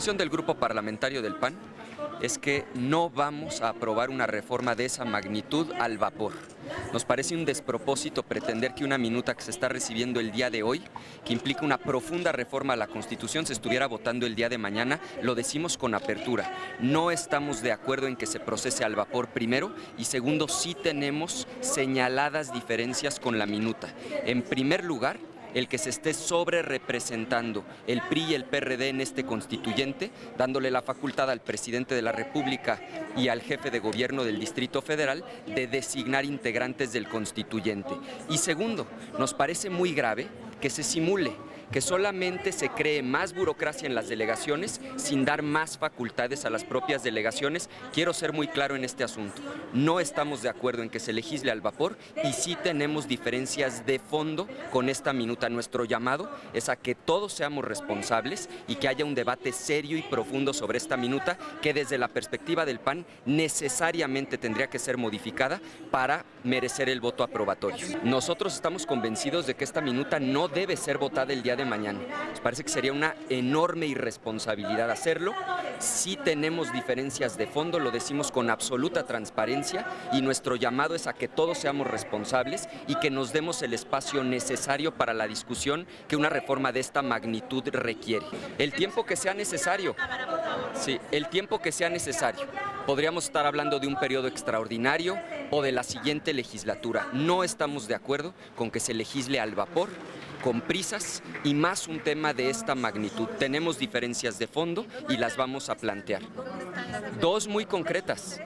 posición del Grupo Parlamentario del PAN es que no vamos a aprobar una reforma de esa magnitud al vapor. Nos parece un despropósito pretender que una minuta que se está recibiendo el día de hoy, que implica una profunda reforma a la Constitución, se estuviera votando el día de mañana. Lo decimos con apertura. No estamos de acuerdo en que se procese al vapor, primero, y segundo, sí tenemos señaladas diferencias con la minuta. En primer lugar, el que se esté sobre representando el PRI y el PRD en este constituyente, dándole la facultad al presidente de la República y al jefe de gobierno del Distrito Federal de designar integrantes del constituyente. Y segundo, nos parece muy grave que se simule que solamente se cree más burocracia en las delegaciones sin dar más facultades a las propias delegaciones. Quiero ser muy claro en este asunto. No estamos de acuerdo en que se legisle al vapor y sí tenemos diferencias de fondo con esta minuta. Nuestro llamado es a que todos seamos responsables y que haya un debate serio y profundo sobre esta minuta que desde la perspectiva del PAN necesariamente tendría que ser modificada para merecer el voto aprobatorio. Nosotros estamos convencidos de que esta minuta no debe ser votada el día de mañana. Nos parece que sería una enorme irresponsabilidad hacerlo. Sí tenemos diferencias de fondo, lo decimos con absoluta transparencia, y nuestro llamado es a que todos seamos responsables y que nos demos el espacio necesario para la discusión que una reforma de esta magnitud requiere. El tiempo que sea necesario. Sí, el tiempo que sea necesario. Podríamos estar hablando de un periodo extraordinario o de la siguiente legislatura. No estamos de acuerdo con que se legisle al vapor, con prisas y más un tema de esta magnitud. Tenemos diferencias de fondo y las vamos a plantear. Dos muy concretas.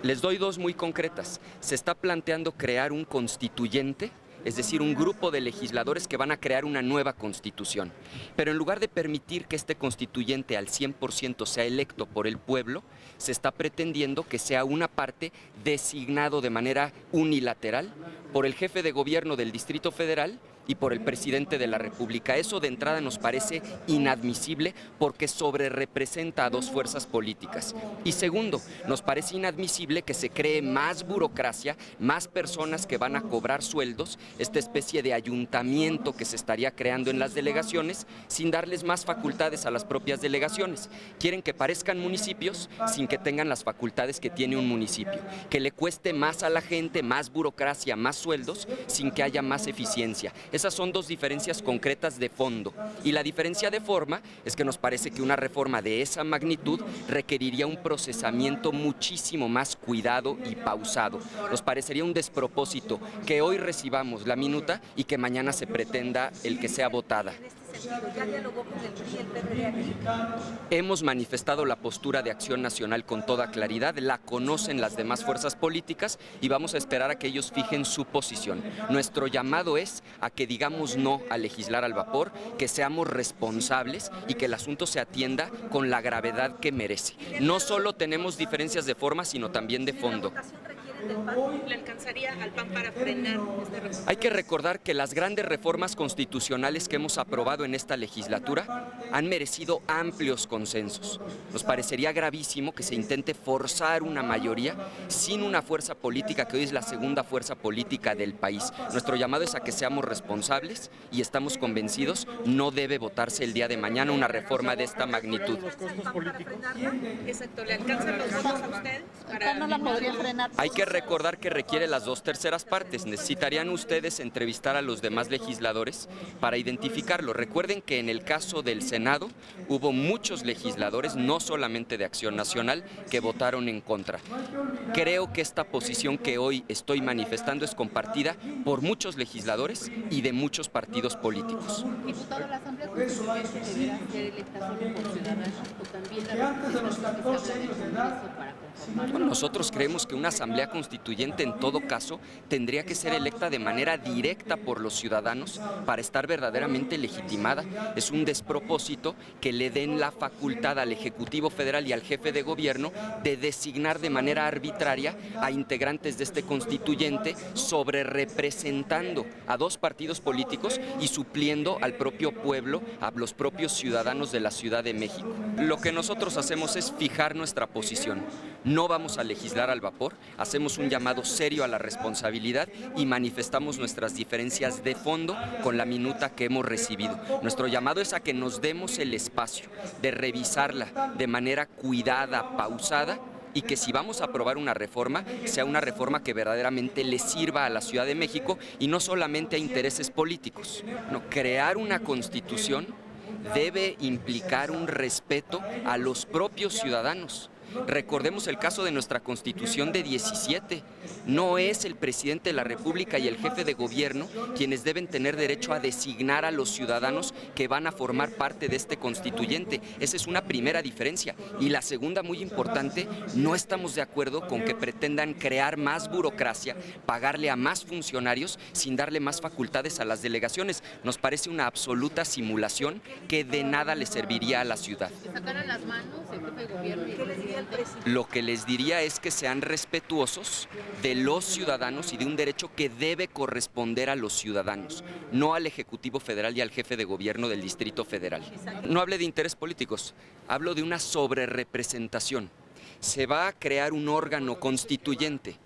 Les doy dos muy concretas. Se está planteando crear un constituyente, es decir, un grupo de legisladores que van a crear una nueva constitución. Pero en lugar de permitir que este constituyente al 100% sea electo por el pueblo, se está pretendiendo que sea una parte designado de manera unilateral por el jefe de gobierno del Distrito Federal y por el presidente de la República. Eso de entrada nos parece inadmisible porque sobrerepresenta a dos fuerzas políticas. Y segundo, nos parece inadmisible que se cree más burocracia, más personas que van a cobrar sueldos, esta especie de ayuntamiento que se estaría creando en las delegaciones sin darles más facultades a las propias delegaciones. Quieren que parezcan municipios sin que tengan las facultades que tiene un municipio, que le cueste más a la gente, más burocracia, más sueldos, sin que haya más eficiencia. Esas son dos diferencias concretas de fondo. Y la diferencia de forma es que nos parece que una reforma de esa magnitud requeriría un procesamiento muchísimo más cuidado y pausado. Nos parecería un despropósito que hoy recibamos la minuta y que mañana se pretenda el que sea votada. ¿Ya dialogó con el PRI y el PRD aquí? Hemos manifestado la postura de Acción Nacional con toda claridad, la conocen las demás fuerzas políticas y vamos a esperar a que ellos fijen su posición. Nuestro llamado es a que digamos no a legislar al vapor, que seamos responsables y que el asunto se atienda con la gravedad que merece. No solo tenemos diferencias de forma, sino también de fondo. ¿Le alcanzaría al PAN para frenar esta reforma? Hay que recordar que las grandes reformas constitucionales que hemos aprobado en esta legislatura han merecido amplios consensos. Nos parecería gravísimo que se intente forzar una mayoría sin una fuerza política que hoy es la segunda fuerza política del país. Nuestro llamado es a que seamos responsables y estamos convencidos no debe votarse el día de mañana una reforma de esta magnitud. Exacto, ¿le alcanzan los votos a ustedes? ¿No la podría frenar? Hay que recordar que requiere las 2/3 partes. Necesitarían ustedes entrevistar a los demás legisladores para identificarlo. Recuerden que en el caso del Senado hubo muchos legisladores, no solamente de Acción Nacional, que votaron en contra. Creo que esta posición que hoy estoy manifestando es compartida por muchos legisladores y de muchos partidos políticos. Diputado, ¿la Asamblea Constituyente deberá ser electa solo por ciudadanos o también la representación que se habla del Congreso para conformar? Nosotros creemos que una asamblea constituyente en todo caso tendría que ser electa de manera directa por los ciudadanos para estar verdaderamente legitimada. Es un despropósito que le den la facultad al Ejecutivo Federal y al jefe de gobierno de designar de manera arbitraria a integrantes de este constituyente sobre representando a dos partidos políticos y supliendo al propio pueblo, a los propios ciudadanos de la Ciudad de México. Lo que nosotros hacemos es fijar nuestra posición. No vamos a legislar al vapor, hacemos un llamado serio a la responsabilidad y manifestamos nuestras diferencias de fondo con la minuta que hemos recibido. Nuestro llamado es a que nos demos el espacio de revisarla de manera cuidada, pausada, y que si vamos a aprobar una reforma, sea una reforma que verdaderamente le sirva a la Ciudad de México y no solamente a intereses políticos. No, crear una constitución debe implicar un respeto a los propios ciudadanos. Recordemos el caso de nuestra Constitución de 17. No es el presidente de la República y el jefe de gobierno quienes deben tener derecho a designar a los ciudadanos que van a formar parte de este constituyente. Esa es una primera diferencia. Y la segunda, muy importante, no estamos de acuerdo con que pretendan crear más burocracia, pagarle a más funcionarios sin darle más facultades a las delegaciones. Nos parece una absoluta simulación que de nada le serviría a la ciudad. Que sacaran las manos el jefe de gobierno y el presidente. Lo que les diría es que sean respetuosos de los ciudadanos y de un derecho que debe corresponder a los ciudadanos, no al Ejecutivo Federal y al jefe de gobierno del Distrito Federal. No hable de intereses políticos, hablo de una sobrerepresentación. Se va a crear un órgano constituyente.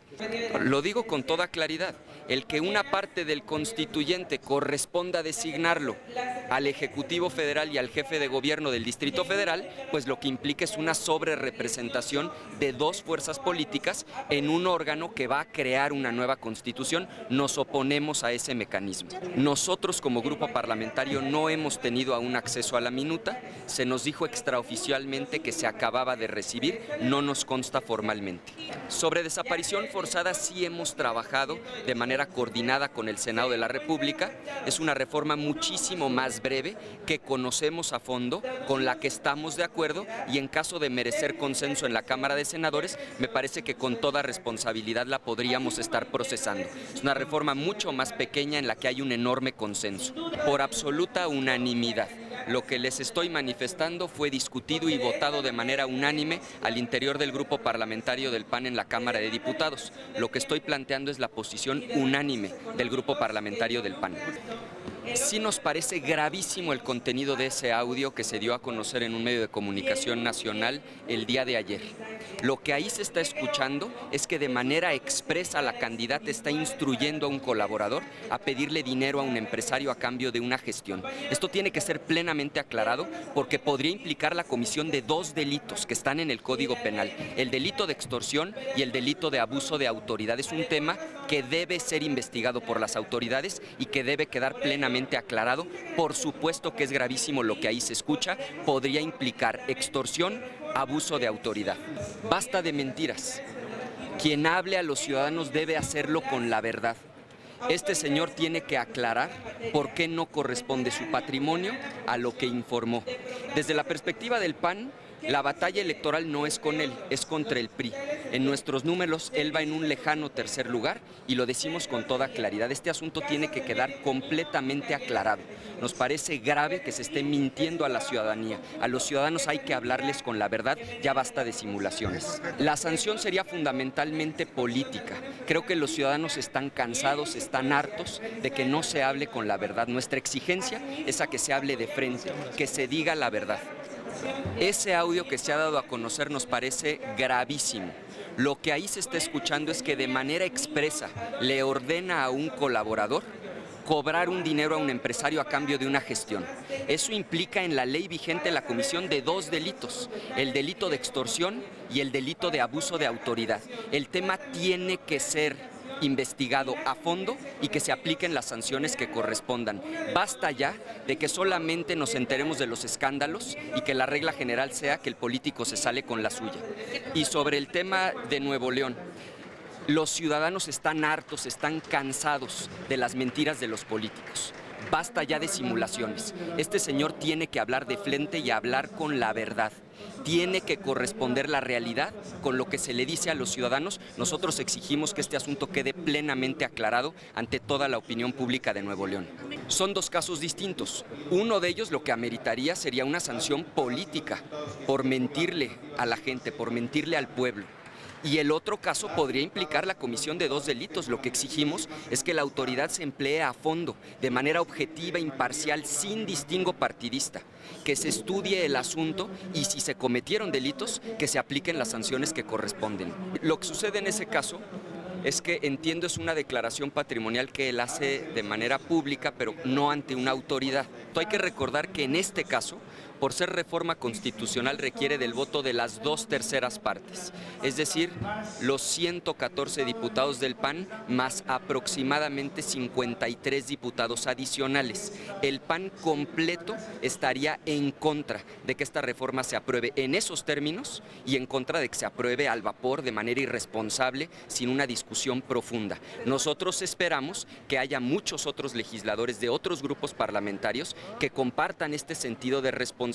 Lo digo con toda claridad, el que una parte del constituyente corresponda a designarlo al Ejecutivo Federal y al jefe de gobierno del Distrito Federal, pues lo que implica es una sobrerepresentación de dos fuerzas políticas en un órgano que va a crear una nueva constitución. Nos oponemos a ese mecanismo. Nosotros como grupo parlamentario no hemos tenido aún acceso a la minuta, se nos dijo extraoficialmente que se acababa de recibir, no nos consta formalmente. Sobre desaparición forzada sí hemos trabajado de manera coordinada con el Senado de la República. Es una reforma muchísimo más breve que conocemos a fondo, con la que estamos de acuerdo y en caso de merecer consenso en la Cámara de Senadores, me parece que con toda responsabilidad la podríamos estar procesando. Es una reforma mucho más pequeña en la que hay un enorme consenso, por absoluta unanimidad. Lo que les estoy manifestando fue discutido y votado de manera unánime al interior del grupo parlamentario del PAN en la Cámara de Diputados. Lo que estoy planteando es la posición unánime del grupo parlamentario del PAN. Sí nos parece gravísimo el contenido de ese audio que se dio a conocer en un medio de comunicación nacional el día de ayer. Lo que ahí se está escuchando es que de manera expresa la candidata está instruyendo a un colaborador a pedirle dinero a un empresario a cambio de una gestión. Esto tiene que ser plenamente aclarado porque podría implicar la comisión de dos delitos que están en el Código Penal, el delito de extorsión y el delito de abuso de autoridad. Es un tema que debe ser investigado por las autoridades y que debe quedar plenamente aclarado. Por supuesto que es gravísimo lo que ahí se escucha, podría implicar extorsión, abuso de autoridad. Basta de mentiras. Quien hable a los ciudadanos debe hacerlo con la verdad. Este señor tiene que aclarar por qué no corresponde su patrimonio a lo que informó. Desde la perspectiva del PAN, la batalla electoral no es con él, es contra el PRI. En nuestros números, él va en un lejano tercer lugar y lo decimos con toda claridad. Este asunto tiene que quedar completamente aclarado. Nos parece grave que se esté mintiendo a la ciudadanía. A los ciudadanos hay que hablarles con la verdad, ya basta de simulaciones. La sanción sería fundamentalmente política. Creo que los ciudadanos están cansados, están hartos de que no se hable con la verdad. Nuestra exigencia es a que se hable de frente, que se diga la verdad. Ese audio que se ha dado a conocer nos parece gravísimo. Lo que ahí se está escuchando es que de manera expresa le ordena a un colaborador cobrar un dinero a un empresario a cambio de una gestión. Eso implica en la ley vigente la comisión de dos delitos, el delito de extorsión y el delito de abuso de autoridad. El tema tiene que ser investigado a fondo y que se apliquen las sanciones que correspondan. Basta ya de que solamente nos enteremos de los escándalos y que la regla general sea que el político se sale con la suya. Y sobre el tema de Nuevo León, los ciudadanos están hartos, están cansados de las mentiras de los políticos. Basta ya de simulaciones. Este señor tiene que hablar de frente y hablar con la verdad. Tiene que corresponder la realidad con lo que se le dice a los ciudadanos. Nosotros exigimos que este asunto quede plenamente aclarado ante toda la opinión pública de Nuevo León. Son dos casos distintos. Uno de ellos lo que ameritaría sería una sanción política por mentirle a la gente, por mentirle al pueblo. Y el otro caso podría implicar la comisión de 2 delitos. Lo que exigimos es que la autoridad se emplee a fondo, de manera objetiva, imparcial, sin distingo partidista, que se estudie el asunto y si se cometieron delitos, que se apliquen las sanciones que corresponden. Lo que sucede en ese caso es que entiendo es una declaración patrimonial que él hace de manera pública, pero no ante una autoridad. Hay que recordar que en este caso, por ser reforma constitucional, requiere del voto de las 2/3 partes, es decir, los 114 diputados del PAN más aproximadamente 53 diputados adicionales. El PAN completo estaría en contra de que esta reforma se apruebe en esos términos y en contra de que se apruebe al vapor de manera irresponsable, sin una discusión profunda. Nosotros esperamos que haya muchos otros legisladores de otros grupos parlamentarios que compartan este sentido de responsabilidad.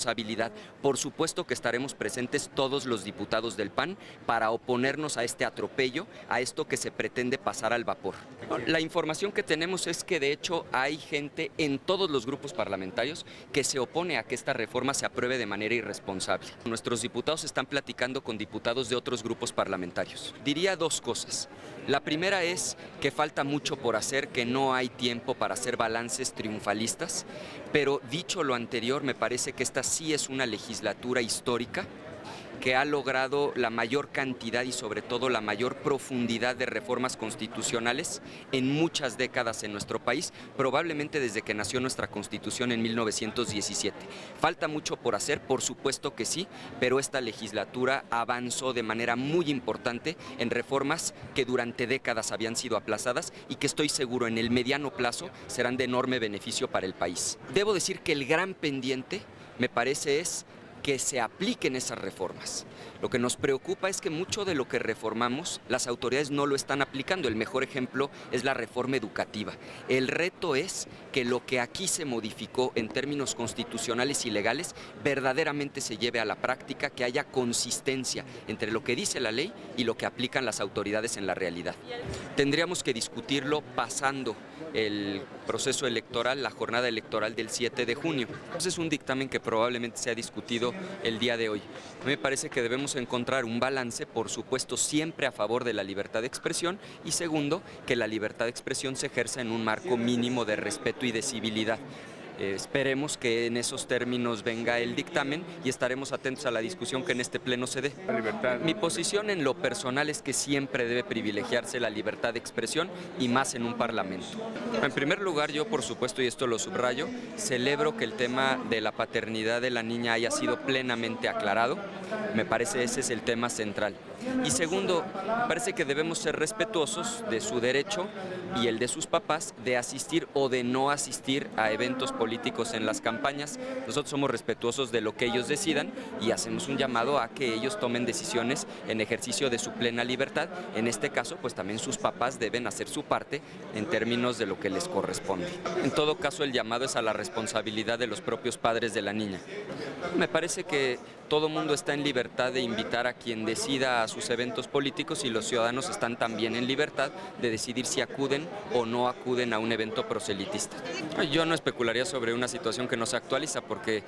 Por supuesto que estaremos presentes todos los diputados del PAN para oponernos a este atropello, a esto que se pretende pasar al vapor. La información que tenemos es que de hecho hay gente en todos los grupos parlamentarios que se opone a que esta reforma se apruebe de manera irresponsable. Nuestros diputados están platicando con diputados de otros grupos parlamentarios. Diría 2 cosas. La primera es que falta mucho por hacer, que no hay tiempo para hacer balances triunfalistas, pero dicho lo anterior, me parece que esta sí es una legislatura histórica que ha logrado la mayor cantidad y sobre todo la mayor profundidad de reformas constitucionales en muchas décadas en nuestro país, probablemente desde que nació nuestra Constitución en 1917. Falta mucho por hacer, por supuesto que sí, pero esta legislatura avanzó de manera muy importante en reformas que durante décadas habían sido aplazadas y que estoy seguro en el mediano plazo serán de enorme beneficio para el país. Debo decir que el gran pendiente, me parece, es que se apliquen esas reformas. Lo que nos preocupa es que mucho de lo que reformamos, las autoridades no lo están aplicando. El mejor ejemplo es la reforma educativa. El reto es que lo que aquí se modificó en términos constitucionales y legales verdaderamente se lleve a la práctica, que haya consistencia entre lo que dice la ley y lo que aplican las autoridades en la realidad. Tendríamos que discutirlo pasando el proceso electoral, la jornada electoral del 7 de junio. Entonces es un dictamen que probablemente se ha discutido el día de hoy. Me parece que debemos encontrar un balance, por supuesto, siempre a favor de la libertad de expresión y segundo, que la libertad de expresión se ejerza en un marco mínimo de respeto y de civilidad. Esperemos que en esos términos venga el dictamen y estaremos atentos a la discusión que en este pleno se dé. Mi posición en lo personal es que siempre debe privilegiarse la libertad de expresión y más en un parlamento. En primer lugar, yo por supuesto, y esto lo subrayo, celebro que el tema de la paternidad de la niña haya sido plenamente aclarado. Me parece ese es el tema central. Y segundo, me parece que debemos ser respetuosos de su derecho y el de sus papás de asistir o de no asistir a eventos políticos en las campañas. Nosotros somos respetuosos de lo que ellos decidan y hacemos un llamado a que ellos tomen decisiones en ejercicio de su plena libertad. En este caso, pues también sus papás deben hacer su parte en términos de lo que les corresponde. En todo caso, el llamado es a la responsabilidad de los propios padres de la niña. Me parece que todo mundo está en libertad de invitar a quien decida a sus eventos políticos y los ciudadanos están también en libertad de decidir si acuden o no acuden a un evento proselitista. Yo no especularía sobre una situación que no se actualiza porque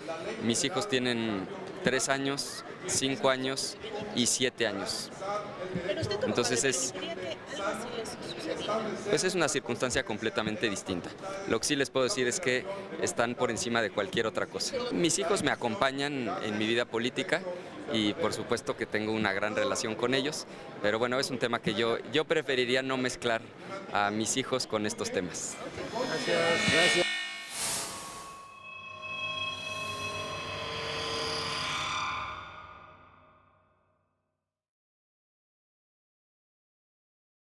mis hijos tienen 3 años, 5 años y 7 años. Entonces es una circunstancia completamente distinta. Lo que sí les puedo decir es que están por encima de cualquier otra cosa. Mis hijos me acompañan en mi vida política y por supuesto que tengo una gran relación con ellos, pero bueno, es un tema que yo preferiría no mezclar a mis hijos con estos temas. Gracias.